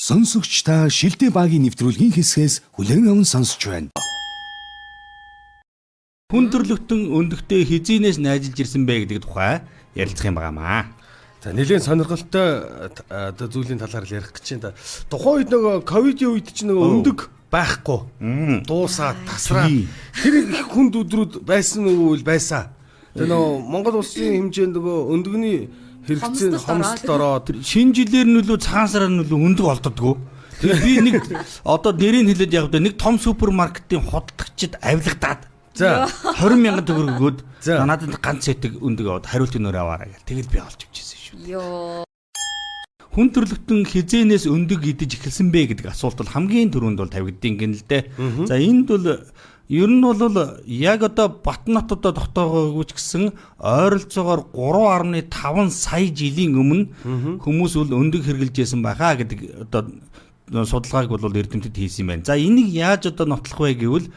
Сонсогч та Шилдэ багийн нэвтрүүлгийн хэсгээс хүлээн аван сонсч байна. Хүн төрлөختөн өндөгтэй хизийнээс найжилж ирсэн бэ гэдэг тухай ярилцах юм байнамаа. За нэлээд сонирхолтой зүйлийн талаар л ярих гэж байна. Тухайн үед нөгөө ковидын үед чинь нөгөө өндөг байхгүй. Дуусаад тасраа. Тэр их хүнд өдрүүд байсан үгүй байсан. Тэгээ нөгөө Монгол улсын хэмжээнд нөгөө өндөгний хэрэгцээ хомсолд ороод Шинэ жилээр нь үлээ цагаан сараар нь үлээ өндөг олддоггүй. Тэгээ би нэг одоо нэрийг хэлээд явдаа нэг том супермаркетын худалдагчид авилгадаад за 20,000 төгрөг өгөөд надад ганц сэтг өндөг аваад хариулт өнөөр аваарай гэл. Тэгэл би олж өгчээсэн шүү. Йоо. Хүн төрлөختөн хизээнээс өндөг идэж эхэлсэн бэ гэдэг асуулт бол хамгийн түрүүнд бол тавигдсан гин л дээ. За энд бол ер нь бол яг одоо Батнотод тогтоогоогүй ч гэсэн ойролцоогоор 3.5 сая жилийн өмнө хүмүүс бол өндөг хэрглэжсэн байхаа гэдэг одоо судалгааг бол эрдэмтэд хийсэн юм байна. За энийг яаж одоо нотлох вэ гэвэл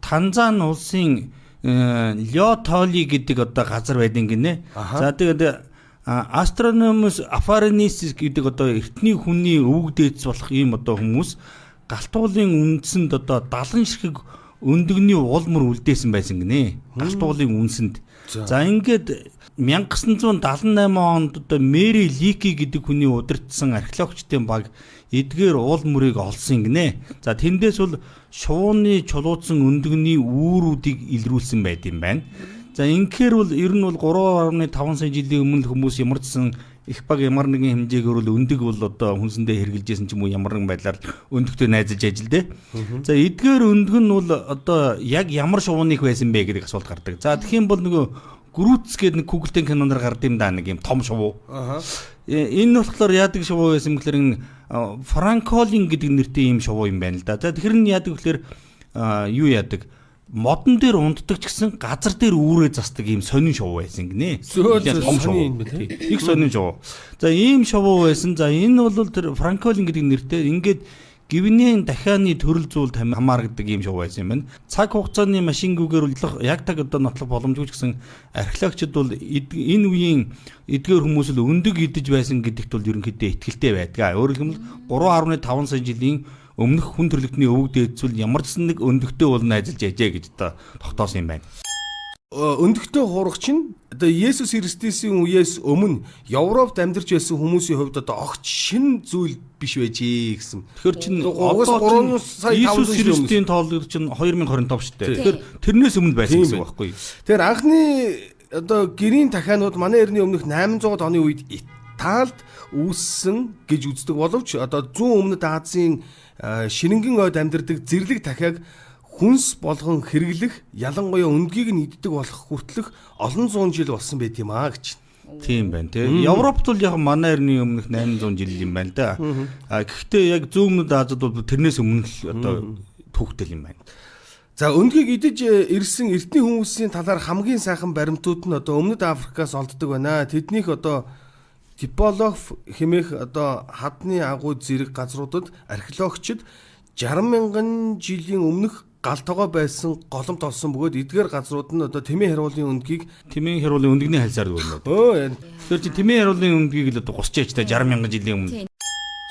Танзан улсын Лётоли гэдэг одоо газар байдсан гинэ. За тэгээд Astronomus afarensis гэдэг одоо эртний хүний өвөг дээдс болох ийм одоо хүмүүс галтуулын үндсэнд одоо 70 ширхэг өндөгний уулмөр үлдээсэн байсан гинэ. Галтуулын үндсэнд. За ингээд 1978 онд одоо Мэри Лики гэдэг хүний удирдсан археологчдын баг эдгээр уулмөрийг олсон гинэ. За тэндээс бол шувууны чулуудсан өндөгний үүрүүдийг илрүүлсэн байт юм байна. За инхээр бол ер нь бол 3.5 сая жилийн өмнө хүмүүс ямарчсан их баг ямар нэгэн хэмжээгээр бол өндөг бол одоо хүнсэндээ хэрглэжсэн ч юм уу ямар нэгэн байдлаар өндөгтэй найзалж ажилдээ. За эдгээр өндөг нь бол одоо яг ямар шувууных байсан бэ гэдэг асуулт гардаг. За тэгэх юм бол нөгөө Грутс гэдэг нэг Google-тэй киноноор гардаг юм да нэг юм том шувуу. Энэ болохоор яадаг шувуу байсан гэхээр Франколин гэдэг нэртэй юм шувуу юм байна л да. За тэгэхээр нь яадаг гэхээр юу яадаг? Модон дээр унддаг ч гэсэн газар дээр үүрээ застдаг ийм сонин шувуу байсан гинэ. Том шувуу юм байна тийм. Их сонин шувуу. За ийм шувуу байсан. За энэ бол тэр Франколин гэдэг нэртэй ингээд гивнийн дахианы төрөл зүйлд хамаардаг ийм шувуу байсан юм байна. Цаг хугацааны машингүүгээр яг таг одоо нотлох боломжгүй ч гэсэн археологчид бол энэ үеийн эдгээр хүмүүс л өндөг идэж байсан гэдэгт бол ерөнхийдөө итгэлтэй байдаг. Өөрөөр хэлбэл 3.5 сая жилийн өмнөх хүн төрлөختний өвөг дээдсүүл ямар ч нэг өндөгтэй бол найзалж яжээ гэж одоо тогтоосон юм байна. Өндөгтэй хурагч нь одоо Есүс Христосийн үеэс өмнө Европт амьдарч байсан хүмүүсийн хувьд одоо огт шин зүйл биш байжээ гэсэн. Тэгэхээр чинь одоо Есүс Христосийн тооллого чинь 2025 шүү дээ. Тэгэхээр тэрнээс өмнө байсан гэсэн үг байхгүй юу? Тэгэхээр анхны одоо гэрийн дахианууд манай эртний өмнөх 800 оны үед Италид үүссэн гэж үздэг боловч одоо зүүн өмнөд Азийн шинэнгэн ойд амьдардаг зэрлэг дахиаг хүнс болгон хэрэглэх ялангуяа өндгийг нь иддэг болох хүртэлх олон зуун жил болсон байт юм аа гэж. Тийм байна тий. Европт бол яг манай эртний өмнөх 800 жил юм байна да. Гэхдээ яг зүүн өмнөд Азид бол тэрнээс өмнө л одоо түүхтэл юм байна. За өндгийг идэж ирсэн эртний хүмүүсийн талаар хамгийн сайхан баримтууд нь одоо өмнөд Африкаас олддог байна. Тэднийх одоо Типологов хэмээх одоо хадны агуу зэрэг газруудад археологчид 60,000 жилийн өмнөх галтогоо байсан голомт олсон бөгөөд эдгээр газрууд нь одоо Тэмээ харуулын өндөгний хальсаар өгнө. Тэр чи Тэмээ харуулын өндгийг л одоо гусчаач та 60,000 жилийн өмнө.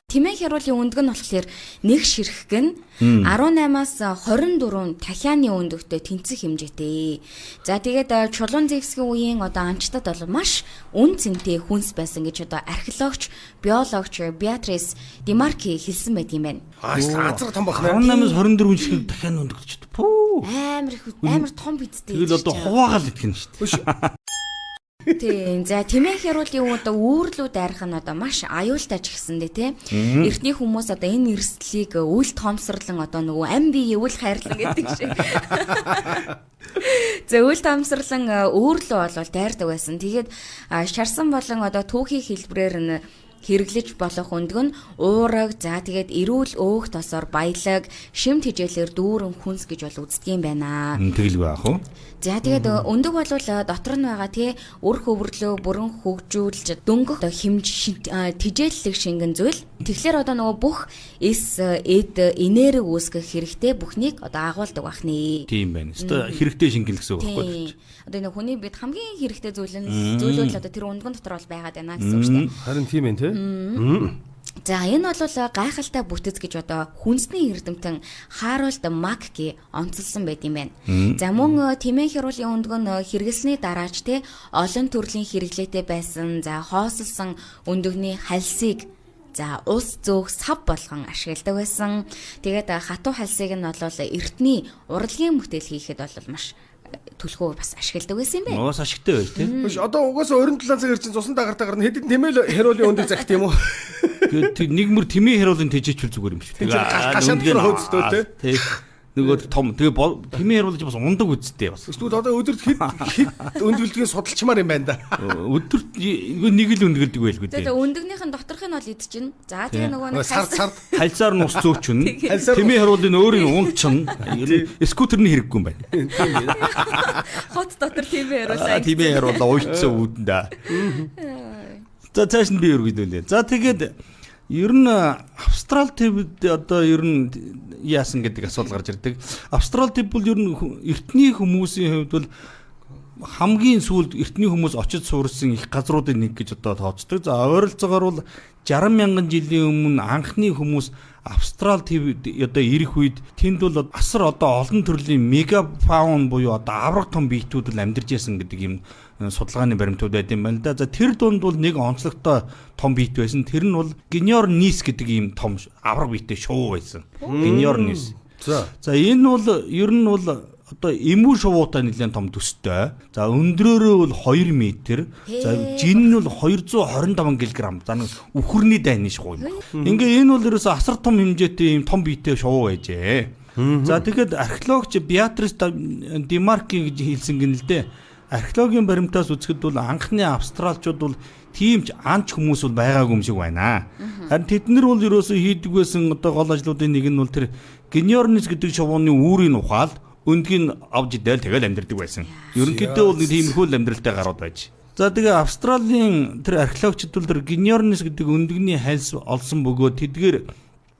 Тэмээ харуулын өндг нь болохоор нэг ширхэг нь 18-аас 24 дахианы өндөгтэй тэнцэх хэмжээтэй. За тэгээд чулуун зэвсгийн үеийн одоо анчтад бол маш үн цэнтэй хүнс байсан гэж одоо археологч, биологч Беатрис Демарки хэлсэн байт юм байна. Азар том бахна. 18-аас 24 ширхэг дахианы өндөгч. Амар том бидтэй. Тэгэл одоо хуваагаал идэх нь шүү дээ. Тийм. За Тэмээ харуулын одоо үүрлүүд арих нь одоо маш аюултай ч гэсэндээ тийм. Эртний хүмүүс одоо энэ эрсдлийг үл томсорлон одоо нөгөө ам бие үл хайрлан гэдэг шиг. За үл томсорлон үүрлөө болвол дайрдаг байсан. Тэгээд шарсан болон одоо түүхийн хэлбрээр нь хэрэглэж болох өндг нь уураг, за тэгээд эрүүл өөх тосоор баялаг, шимт хижээлэр дүүрэн хүнс гэж бол үздэг юм байна. Тэгэлгүй аах уу? За тэгээд өндөг бол дотор нь байгаа тий үр хөврлөө бүрэн хөгжүүлж дөнгөх тижээллэг шингэн зүйл. Тэгэхээр одоо нөгөө бүх эс эд энерги үүсгэх хэрэгтэй бүхнийг одоо агуулдаг бахны. Тийм байна. Өөртөө хэрэгтэй шингэл гэсэн үг байхгүй юу? Одоо нэг хүний бид хамгийн хэрэгтэй зүйлүүд одоо тэр өндгөн дотор бол байгаад байна гэсэн үг шүү дээ. Харин тийм ээ тий. За энэ бол гайхалтай бүтэц гэж одоо хүнсний эрдэмтэн Харолд Макки онцлсан байт юм байна. За мөн тэмээ хяруулын өндгөн хэрэглэсний дараач те олон төрлийн хэрэглээтэй байсан за хоосолсон өндөгний хальсыг за ус зөөх сав болгон ашигладаг байсан. Тэгээд хатуу хальсыг нь бол эртний урлагийн бүтээл хийхэд бол маш төлхөө бас ашигладаг байсан юм байна. Уус ашигтай байж тийм. Биш одоо угаасаа 27 цагаар чинь цусан дагарт хэдэн тэмээл хяруулын өндийг захих тийм үү? Тэгээд нэг мөр тэмээ хяруулын тэжээчүүл зүгээр юм шүү. Гашаад хөөцтэй тий. Нөгөө том тэгээ тэмээ хяруулж бас ундаг үсттэй бас. Эсвэл одоо өдөрт хэд өндгөлдгийг судалчмаар юм байна да. Өдөрт нэг л өндгөлдөг байлгүй дээ. Тэгээ өндөгнийхэн доторхыг нь бол идчихнэ. За тэгээ нөгөө сар хальсаар нь ус зөөчнө. Тэмээ хяруулын өөрийн унчин скутерний хэрэггүй юм байна. Хот дотор тэмээ хяруулаа. Тэмээ хяруулаа уйцсан үүднэ. За цааш нь би өргөдөлээ. За тэгээд ер нь Австрал твд одоо ер нь яасан гэдэг асуудал гарч ирдэг. Австрал тв бол ер нь эртний хүмүүсийн хувьд бол хамгийн сүүлд эртний хүмүүс очиж суурсан их газруудын нэг гэж одоо тооцдог. За ойролцоогоор бол 60 мянган жилийн өмнө анхны хүмүүс Австрал твд одоо ирэх үед тэнд бол асар одоо олон төрлийн мегафаун буюу одоо авраг том биетүүд л амьдарч байсан гэдэг юм судалгааны баримтууд байт юм байна да. За тэр дунд бол нэг онцлогтой том биет байсан. Тэр нь бол Гениорнис гэдэг ийм том авраг биетэй шувуу байсан. Гениорнис. За энэ бол ер нь бол одоо эмүү шувуутай нэлээд том төстэй. За өндрөөрөө бол 2 м. За жин нь бол 225 кг. За нэг үхэрний дайны шувуу юм. Ингээ энэ бол ерөөсө асар том хэмжээтэй ийм том биетэй шувуу байжээ. За тэгэхэд археологч Беатрис Демарки гэж хэлсэн гэнэ л дээ. Археологийн баримтаас үзэхэд бол анхны австралчууд бол тийм ч анч хүмүүс бол байгаагүй юм шиг байна. Харин тэд нар бол ерөөсөө хийдэг байсан одоо гол ажлуудын нэг нь бол тэр Гениорнис гэдэг шувууны үүрийг ухаал өндгийг авч идээл тэгэл амьдэрдэг байсан. Ерөнхийдөө бол нэг тиймэрхүү амьдралтай гарууд байж. За тэгээ Австралийн тэр археологчид бол тэр Гениорнис гэдэг өндөгний хальс олсон бөгөөд тэдгээр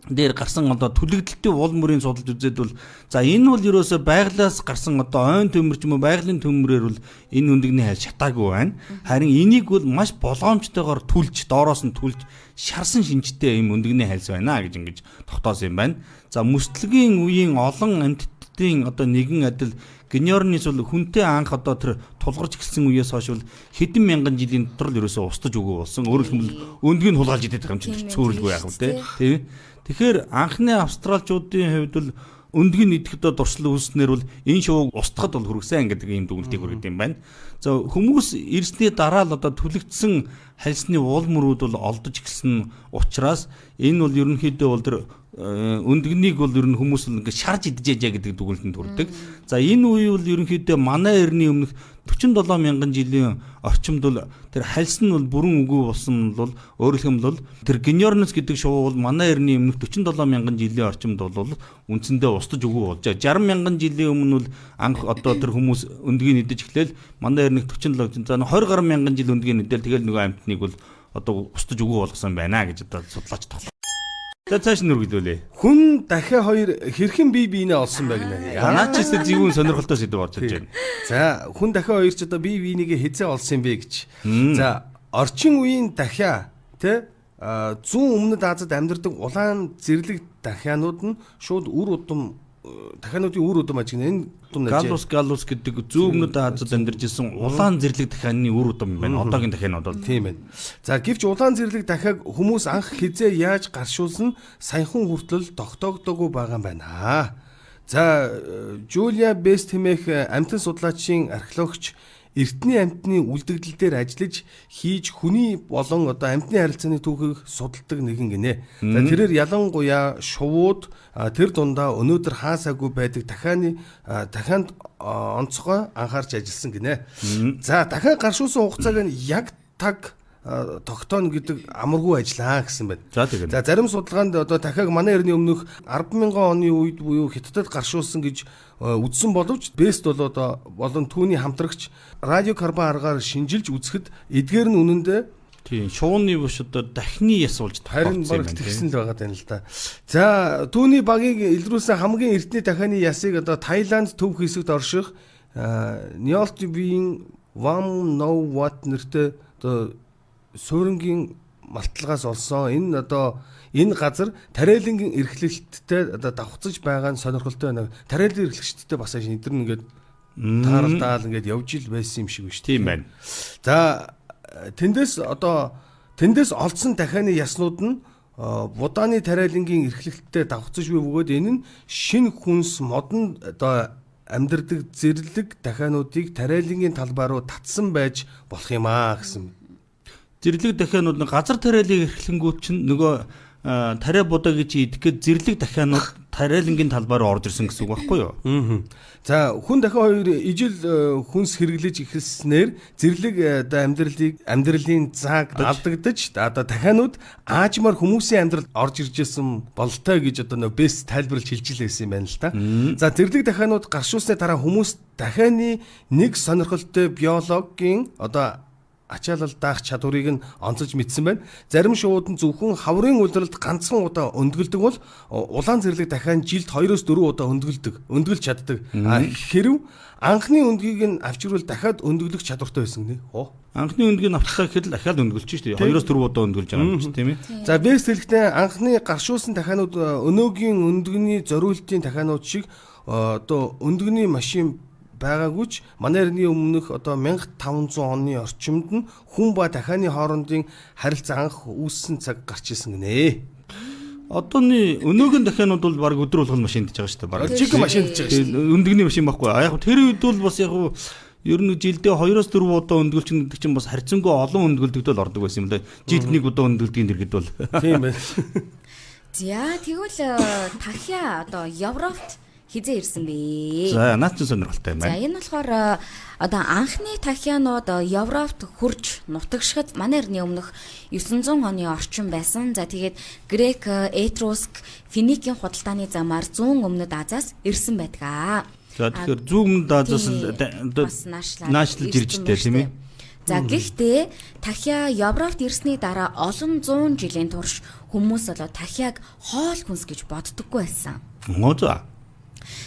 дээр гарсан одоо түлэгдэлтийн уул мөрийн судалж үзээд бол за энэ бол ерөөсөө байгалаас гарсан одоо ойн төмөр ч юм уу байгалийн төмрөөр бол энэ өндөгний хайл шатаагүй байна. Харин энийг бол маш болгоомжтойгоор түлж доороос нь түлж шарсан шинжтэй юм өндөгний хайлс байна гэж ингэж тогтоосон юм байна. За мөстлөгийн үеийн олон амьтдын одоо нэгэн адил Гениорнис бол хүнтэй анх одоо тэр тулгарч эхэлсэн үеэс хойш бол хэдэн мянган жилийн дотор л ерөөсөө устж өгөө болсон. Өөрөөр хэлбэл өндгийг нь хулгайлж идэх юм чинь цөөрөлгүй яах вэ тий. Тэгэхээр анхны австралчуудын хувьд бол өндгийг идэхэд дурслан үүснээр бол энэ шувууг устгахад бол хүргэсэн гэдэг ийм дүгнэлтийг хүргэдэг юм байна. За хүмүүс ирсний дараа л одоо түлэгдсэн хальсны уул мөрүүд бол олдож эхэлсэн учраас энэ бол ерөнхийдөө бол тэр өндөгнийг бол ер нь хүмүүс л ингээд шарж идчихэжээ гэдэг дүгнэлтэнд хүрдэг. За энэ үе бол ерөнхийдөө манай эртний өмнөх 47 мянган жилийн орчимд бол тэр хальс нь бол бүрэн үгүй болсон бол өөрөөр хэлбэл тэр Гениорнис гэдэг шувуу бол манай эртний өмнөх 47 мянган жилийн орчимд бол үндсэндээ устж үгүй болж 60 мянган жилийн өмнө бол анх одоо тэр хүмүүс өндгийг идэж эхлээл манай эртний 47 за 20 гаруй мянган жил өндгийг идэл тэгэл нөгөө амьтныг бол одоо устж үгүй болгосон байна гэж одоо судлаач тоглоо. За цааш нь үргэлжлүүлээ. Хүн дахиад хоёр хэрхэн бие биенээ олсон байг нэ. Наачис зэвүүн сонирхолтой сэдв орж ирж байна. За хүн дахиад хоёр ч одоо бие биенийгээ хэзээ олсон юм бэ гэж. За орчин үеийн дахиад тэ зүүн өмнөд Азад амьдардаг улаан зэрлэг дахианууд нь шууд үр удам дахиануудын үр удам ажиг энэ удам нэж. Галус гэдэг зүүн өмнөд Азад амьдарч исэн улаан зэрлэг дахианы үр удам юм байна. Одоогийн дахианууд бол тийм байна. За гэвч улаан зэрлэг дахиаг хүмүүс анх хизээ яаж гаршуулсан саяхан хүртэл тогтоогдоогүй байгаа юм байна. За Жулия Бест хэмээх амьтан судлаачийн археологч эртний амьтны үлдэгдэл дээр ажиллаж хийж хүний болон одоо амьтны харилцааны түүхийг судалдаг нэгэн гинэ. За тэрээр ялангуяа шувууд тэр дундаа өнөөдөр хаасаагүй байдаг дахианд онцгой анхаарч ажилласан гинэ. За дахиад гаршуулсан хугацааг нь яг таг тогтооно гэдэг амаргүй ажиллаа гэсэн байна. За зарим судалгаанд одоо дахиад манай эртний өмнөх 10,000 оны үед буюу Хятадд гаршуулсан гэж үзсэн боловч Бест бол одоо болон түүний хамтрагч радиокарбон аргаар шинжилж үзэхэд эдгээр нь үнэндээ тийм шууны биш одоо дахны яс болж харин баг тэгсэн л байгаа юм л да. За түүний багийг илрүүлсэн хамгийн эртний дахианы ясыг одоо Таиланд төв хэсэгт орших Nyoltbin Vam No Wat нэртэй одоо суурингийн малтлагаас олсон энэ одоо энэ газар тариалангийн эрхлэлттэй одоо давхцаж байгаа нь сонирхолтой байна. Тариалан эрхлэгчдтэй бас эдгээр нь ингээд тааралдаал ингээд явж ил байсан юм шиг байна шүү дээ. Тийм байна. За тэндээс олдсон дахианы яснууд нь будааны тариалангийн эрхлэлттэй давхцаж буй бөгөөд энэ нь шинэ хүнс модон одоо амьдардаг зэрлэг дахиануудыг тариалангийн талбай руу татсан байж болох юм аа гэсэн. Зэрлэг дахианууд нь газар тариалыг эрхлэнгүүт чинь нөгөө тариа будаа гэж идэх гээд зэрлэг дахианууд тариалангийн талбай руу орж ирсэн гэсэн үг байхгүй юу? За хүн дахин хоёр ижил хүнс хэрэглэж эхэлснээр зэрлэг одоо амьдралын зааг алдагдаж одоо дахианууд аажмаар хүмүүсийн амьдралд орж ирж исэн бололтой гэж одоо нөө бэст тайлбарлаж хэлж илсэн юм байна л та. За зэрлэг дахианууд гаршуулсны дараа хүмүүс дахианы нэг сонирхолтой биологийн одоо ачаалал даах чадварыг нь онцолж мэдсэн байна. Зарим шууд нь зөвхөн хаврын улиралд ганцхан удаа өндгөлдөг бол улаан зэрлэг дахиад жилд 2-4 удаа өндгөлж чаддаг. Хэрв анхны өндгийг нь авчирвал дахиад өндгөлөх чадвартай байсан гинэ. Анхны өндгийг авчлаа гэхэд л дахиад өндгөлж шүү дээ. 2-4 удаа өндгөлж байгаа юм чинь тийм ээ. За бэст хэлэхдээ анхны гаршуулсан дахианууд өнөөгийн өндгөний зориултын дахианууд шиг одоо өндгөний машин байгаагүй ч манай эртний өмнөх одоо 1500 оны орчимд нь хүн ба дахианы хоорондын харилцаа анх үүссэн цаг гарч ирсэн гинэ. Одооны өнөөгийн дахианууд бол баг өдөр болгон машинд гэж байгаа шүү дээ. Баг жиг машинд гэж байгаа шүү дээ. Өндөгний машин байхгүй. Яг тэр үед бол бас яг ер нь жилдээ 2-4 удаа өндгөлчин гэдэг чинь бас харьцангуй олон өндгөлдөгдөл ордог байсан юм да. Жилд нэг удаа өндгөлдгийн дэргэд бол. Тийм байна. За тэгвэл тахиа одоо Европт хизээ ирсэн бэ? За наад чинь сонирхолтой юм байна. За энэ болохоор одоо анхны тахианууд Европт хурж нутагшихад манай эртний өмнөх 900 оны орчим байсан. За тэгээд Грек, Этруск, Финикийн худалдааны замаар зүүн өмнөд Азиас ирсэн байдаг. За тэгэхээр зүүн Азиас наашлж иржтэй тийм ээ. За гэхдээ тахиа Европт ирсний дараа олон зуун жилийн турш хүмүүс болоо тахиаг хоол хүнс гэж боддоггүй байсан.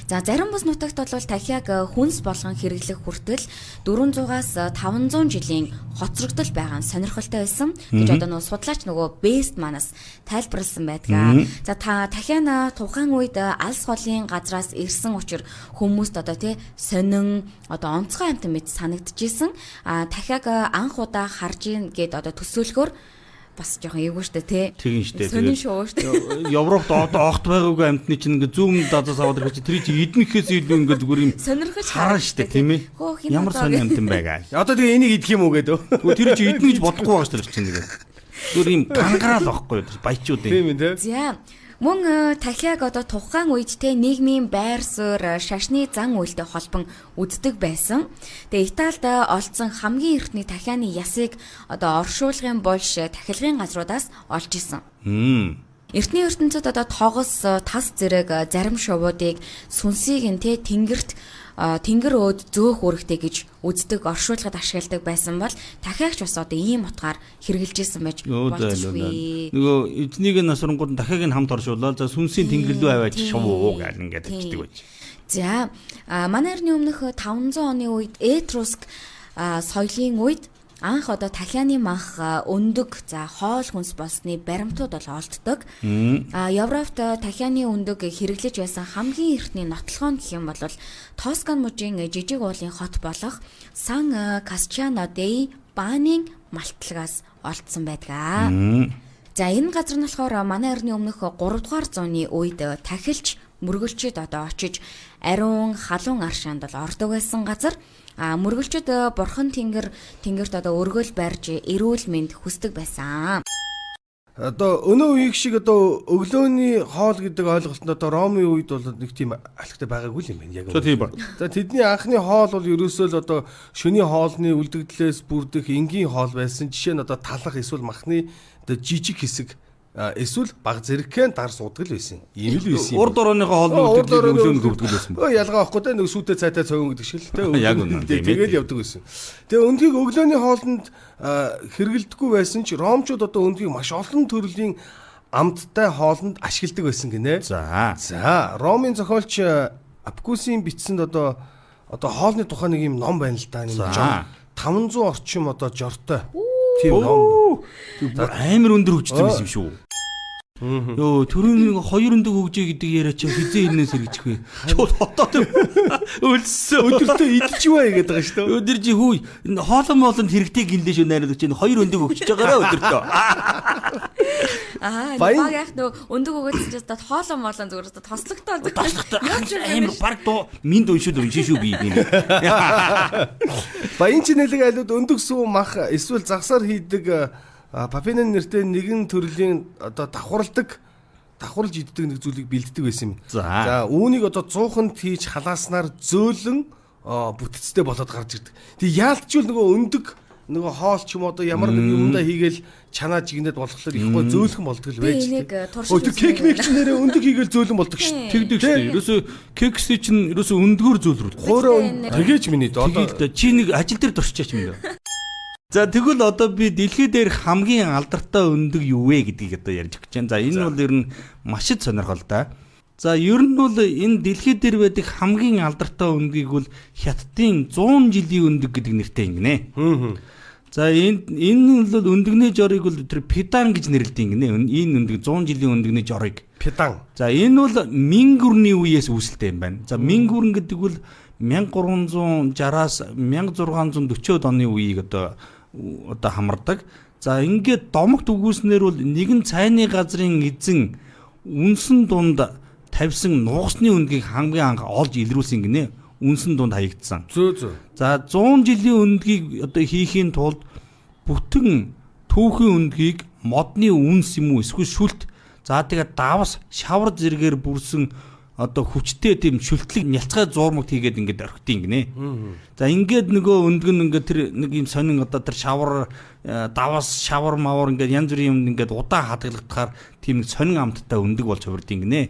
За зарим бус нутагт бол тахиаг хүнс болгон хэрэглэх хүртэл 400-аас 500 жилийн хоцрогдол байгаа нь сонирхолтой байсан гэж одоо нөгөө судлаач нөгөө Бест манаас тайлбарласан байдаг. За тахиана тухайн үед алс голын газраас ирсэн учраас хүмүүст одоо тий сонин одоо онцгой амт мэт санагдчихсэн. Тахиаг анх удаа харж ийн гэд одоо төсөөлөхөөр бас жоохон эвгүй штэ тий. Тэгин штэ. Сонин шоу штэ. Европт одоо огт байгаагүй амтны чинь ингээ зүүн дазаас аваад ирэх чинь тэр чи эднэхээс илүү ингээ зүгээр юм сонирхож харна штэ тийм ээ. Ямар сонин амт юм байгаа. Одоо тэгээ энийг идэх юм уу гэдэг. Тэгвэл тэр чи эднэ гэж бодохгүй байгаа штэ чинь тэгээ. Зүгээр юм гангараал байхгүй баячууд юм. Тийм ээ тий. За мөн тахиаг одоо тухайн үед те нийгмийн байр суурь шашны зан үйлтэй холбон үздэг байсан. Тэгээ Италид олдсон хамгийн эртний тахианы ясыг одоо оршуулгын булш тахилгын газруудаас олж исэн. Эртний ертөнцид одоо тогос, тас зэрэг зарим шувуудыг сүнсийг нь те тэнгэр өөд зөөх үүрэгтэй гэж үздэг оршуулгад ашигладаг байсан бол тахиагч бас одоо ийм утгаар хэрэгжилж исэн байж болчихгүй. Нөгөө эзнийг насрангууд дахиаг нь хамт оршуулаад за сүнсийн тэнгэр рүү аваад шувуу гэл ингээд хэлдэг байж. За манай эртний өмнөх 500 оны үед Этруск соёлын үед анх одоо тахианы манх өндөг за хоол хүнс болсны баримтууд бол олддог. Европт тахианы өндөг хэрэглэж байсан хамгийн эртний нотлохоо гэх юм бол Тоскан мужийн жижиг уулын хот болох Сан Касчано дей Баанын малтлагаас олдсон байдаг. За энэ газар нь болохоор манай эртний өмнөх 3 дугаар зууны үед тахилч мөргөлчөд одоо очиж ариун халуун аршаанд бол ордог байсан газар. Мөргөлчөд бурхан тэнгэрт одоо өргөл барьж эрүүл мэнд хүсдэг байсан. Одоо өнөө үеиг шиг одоо өглөөний хоол гэдэг ойлголтод одоо Ромын үед бол нэг тийм алхтай байгаагүй юм байна яг. За тэдний анхны хоол бол ерөөсөө л одоо шөнийн хоолны үлдэгдлээс бүрдэх энгийн хоол байсан. Жишээ нь одоо талах эсвэл махны одоо жижиг хэсэг эсвэл баг зэрэгхэн дарс удгал байсан. Ийм л байсан. Урд орооныхоо хоолны үлдэгдэл өглөөнд өвдгөл байсан. Ялгаа авахгүй те нэг сүйтэй цайтай цовин гэдэг шиг л те. Яг үнэн. Тэгээд явдаг байсан. Тэгээ өндгийг өглөөний хоолнд хэрэгэлдэггүй байсан ч ромчууд одоо өндгийг маш олон төрлийн амттай хоолнд ашигладаг байсан гинэ. За Ромын зохиолч Апикусийн бичсэнд одоо хоолны тухай нэг юм ном байна л да. 500 орчим одоо жортой. Тийм ном. Амар өндөр хөгжсөн байсан юм шүү. Йоо түрүүний хоёр өндөг хөгжөө гэдэг яриа чи хизээ инээс сэргийчих вэ? Чууд хотоод өлссөн. Өдөртөө идэж бай гэдэг байгаа шүү дээ. Өдөр чи хүү хоолон моолонд хэрэгтэй гинлээ шүү найраад чинь хоёр өндөг хөгжиж байгаараа өдөртөө. Баг яг нөө өндөг өгөөдсөн ч гэсэн хоолон моолон зүгээр тослогтой болдог. Амар баг доо минь уншил шүү би. Баян чинэлэг айлууд өндөг сүү мах эсвэл загсаар хийдэг папинын нэртэй нэгэн төрлийн одоо давхарлж иддэг нэг зүйлийг бэлддэг байсан юм. За үүнийг одоо 100-нд хийж халааснаар зөөлөн бүтцтэй болоод гарч ирдэг. Тэг яалтчгүй нөгөө өндөг нөгөө хоол ч юм одоо ямар нэг юмдаа хийгээл чанаа жигнэд болохоор их гой зөөлхөн болдог л байж тээ. Тэр кек мек ч нэрээ өндөг хийгээл зөөлөн болдог шүү. Тэгдэг шүү. Ерөөсө кекс чинь ерөөсө өндгөр зөөлрүүд. Хоороо тэгээч миний одоо чи нэг ажил дээр дурчаач юм даа. За тэгвэл одоо би дэлхий дээр хамгийн алдартай өндөг юу вэ гэдгийг одоо ярьж өгч байна. За энэ бол ер нь маш их сонирхол да. За ер нь бол энэ дэлхий дээр байдаг хамгийн алдартай өндгийг бол Хятадын 100 жилийн өндөг гэдэг нэртэй ингэнэ. За энэ бол өндөгний жорыг бол тэр Педан гэж нэрлэдэг ингэнэ. Энэ өндөг 100 жилийн өндөгний жорыг Педан. За энэ бол Мингүрний үеэс үүсэлтэй юм байна. За Мингүрэн гэдэг бол 1360-аас 1640 оны үеийг одоо хамардаг. За ингээд домогт үгүйснээр бол нэгэн цайны газрын эзэн үнсэн дунд тавьсан нугасны өндгийг хамгийн анх олж илрүүлсэн гинэ. Үнсэн дунд хаягдсан. За 100 жилийн өндгийг одоо хийхийн тулд бүтэн түүхийн өндгийг модны үнс юм уу эсвэл шүлт за тэгээд давс шавар зэргээр бүрсэн одоо хүчтэй тийм шүлтлэг нялцгай зуурмагт хийгээд ингээд орхитын гинэ. За ингээд нөгөө өндг нь ингээд тэр нэг юм сонин одоо тэр шавар давас шавар мавар ингээд янз бүрийн юм ингээд удаан хадгалагдахаар тийм нэг сонин амттай өндөг болж хувирдیں гинэ.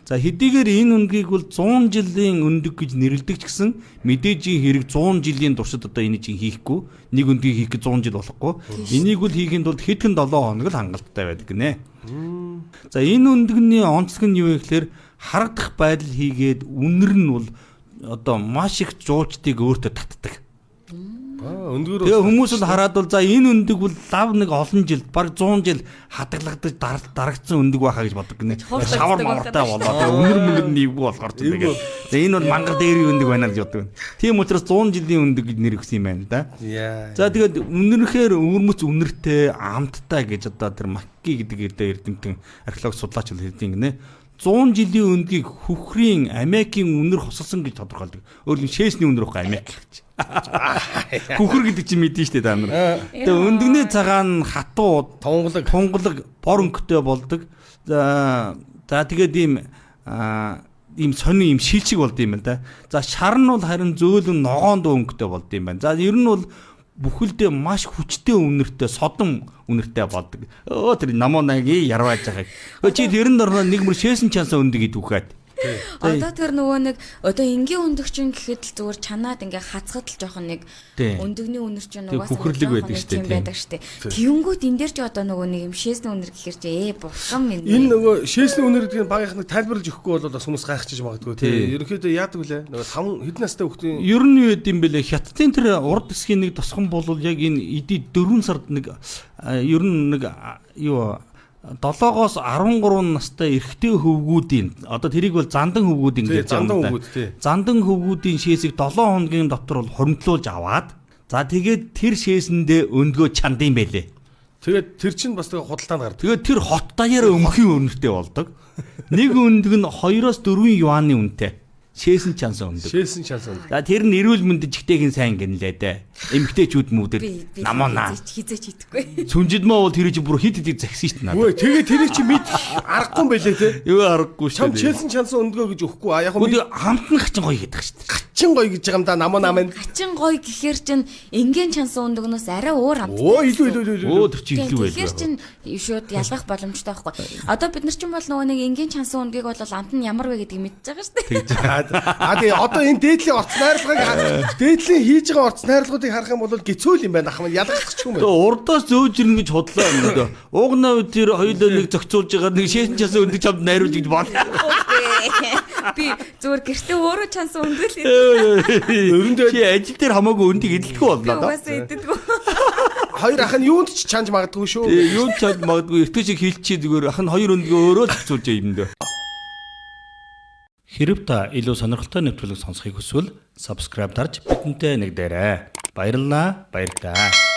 За хэдийгээр энэ өндгийг бол 100 жилийн өндөг гэж нэрлэдэг ч гэсэн мэдээж хэрэг 100 жилийн туршид одоо энийг чинь хийхгүй нэг өндгийг хийх гэж 100 жил болохгүй. Энийг бол хийхэд бол хэдхэн 7 хоног л хангалттай байдаг гинэ. За энэ өндөгний онцлог нь юу вэ гэхээр харагдах байдал хийгээд үнэр нь бол одоо маш их жуучдыг өөртөө татдаг. Тэгээ хүмүүс бол хараад бол за энэ өндөг бол лав нэг олон жил баг 100 жил хадгалагдаж дарагдсан өндөг байхаа гэж боддог гинэ. Шавар мавартай болоод үнэр нэггүй болохоор тэгээд. За энэ бол мангар дээрийн өндөг байна гэж боддог. Тийм учраас 100 жилийн өндөг гэж нэр өгсөн юм байна да. За тэгээд үнэрхээр өвөрмөц үнэртэй амттай гэж одоо тэр Макки гэдэг эрдэмтэн археолог судлаач бол хэлдэг гинэ. 100 жилийн өндгийг хөхрийн Америкийн үнэр хосолсон гэж тодорхойлдог. Өөрөөр хэлбэл шээсний үнэр байхгүй Америк гэж. Хөхөр гэдэг чинь мэдэн штэ та нар. Тэгээ өндөгний цагаан хатуу тунгалаг бор өнгөтэй болдог. За тэгээд ийм сонин ийм шилчиг болд юм байна да. За шар нь бол харин зөөлөн ногоон дөө өнгөтэй болд юм байна. За ер нь бол бүхэлдээ маш хүчтэй үнэртэй содон үнэртэй болдог. Тэр намуунагийн ярвааж байгааг. Чи тэрэн дорно нэг мөр шээсэн чанса өндөг идвүхэд. Одоо тэр нөгөө нэг одоо энгийн өндөгчин гэхэд л зүгээр чанаад ингээ хацгад л жоохон нэг өндөгний үнэр чинь угаасаа хөхрлөг байдаг шүү дээ. Байдаг шүү дээ. Тэнгүүд энэ дээр ч одоо нөгөө нэг юм шээсний үнэр гэхэр чи булган минь. Энэ нөгөө шээсний үнэр гэдэг нь багийнх нь тайлбарлаж өгөхгүй бол бас хүмүүс гайхчихж магадгүй тийм. Ерөнхийдөө яадаг вүлээ? Нөгөө 5 хэдэн настай хүүхдийн ер нь юу гэдэм бэлээ Хятадын тэр урд хэсгийн нэг тосгон бол яг энэ эдий 4 сард нэг ер нь нэг юу 7-оос 13 настай эрэгтэй хөвгүүдийн одоо тэрийг бол зандан хөвгүүд ингэж зандан хөвгүүд тий. Зандан хөвгүүдийн шээсийг 7 хоногийн дотор бол хоримтлуулж аваад за тэгээд тэр шээсэндээ өндгөө чандсан байлээ. Тэгээд тэр чинь бас тэгээ худалдаанд гардаг. Тэгээд тэр хот даяараа өмхийн үнэтэй болдог. Нэг өндөг нь 2-4 юаны үнэтэй. Шээсэн чансан өндөг. Шээсэн чансан өндөг. За тэр нь эрүүл мэндэд жигтэйгэн сайн гинлээ дээ. Эмгтээчүүд мүүдэр намаанаа. Хизээч идэхгүй. Сүнжид маа бол тэр чинь бүр хит хит загсан шүү дээ. Үгүй тэгээ тэрийг чи мэд аргагүй юм байлээ те. Юу аргагүй шүү дээ. Шээсэн чансан өндгөө гэж өгөхгүй. Яг нь хамт нь хачин гоё гэдэг шүү дээ. Хачин гоё гэж байгаа юм да намаа маань. Хачин гоё гэхэр чин энгийн чансан өндгнөөс арай өөр хамт. Илүү. Тэр чинь илүү байлаа. Тэгэхээр чин шууд ялгах боломжтой байхгүй. Одоо бид нар чинь бол нөгөө нэг энгийн чансан өндгийг бол амт нь ямар вэ гэдгийг мэдчихэж байгаа шүү дээ. Тэгээ одоо энэ дээдлийн орц найрлагыг дээдлийн хийж байгаа орц найрлагуудыг харах юм бол гэцүүл юм байна ах маань ялгахгүй юм байна. Урдаас зөөж ирнэ гэж бодлоо юм даа. Угнаа тэр хоёулаа нэг зохицуулж байгаа нэг шээсэн чансан өндөг чамд найруулж гэж бод. Би зүгээр гэртээ өөрөө чансан өндгөл. Өрөндөө чи ажил дээр хамаагүй өндийг эдэлдэггүй боллоо да. Угаасаа эдэлдэггүй. хоёр ах нь юунд ч чанж магадгүй шүү. Юу ч магадгүй эртний шиг хэлчихээ зүгээр ах нь хоёр өндгөө өөрөө л хэцүүлж юм дөө. Хэрв та илүү сонирхолтой нэвтрүүлэг сонсохыг хүсвэл subscribe дарж бидэнтэй нэгдээрэй. Баярлалаа. Баярлалаа.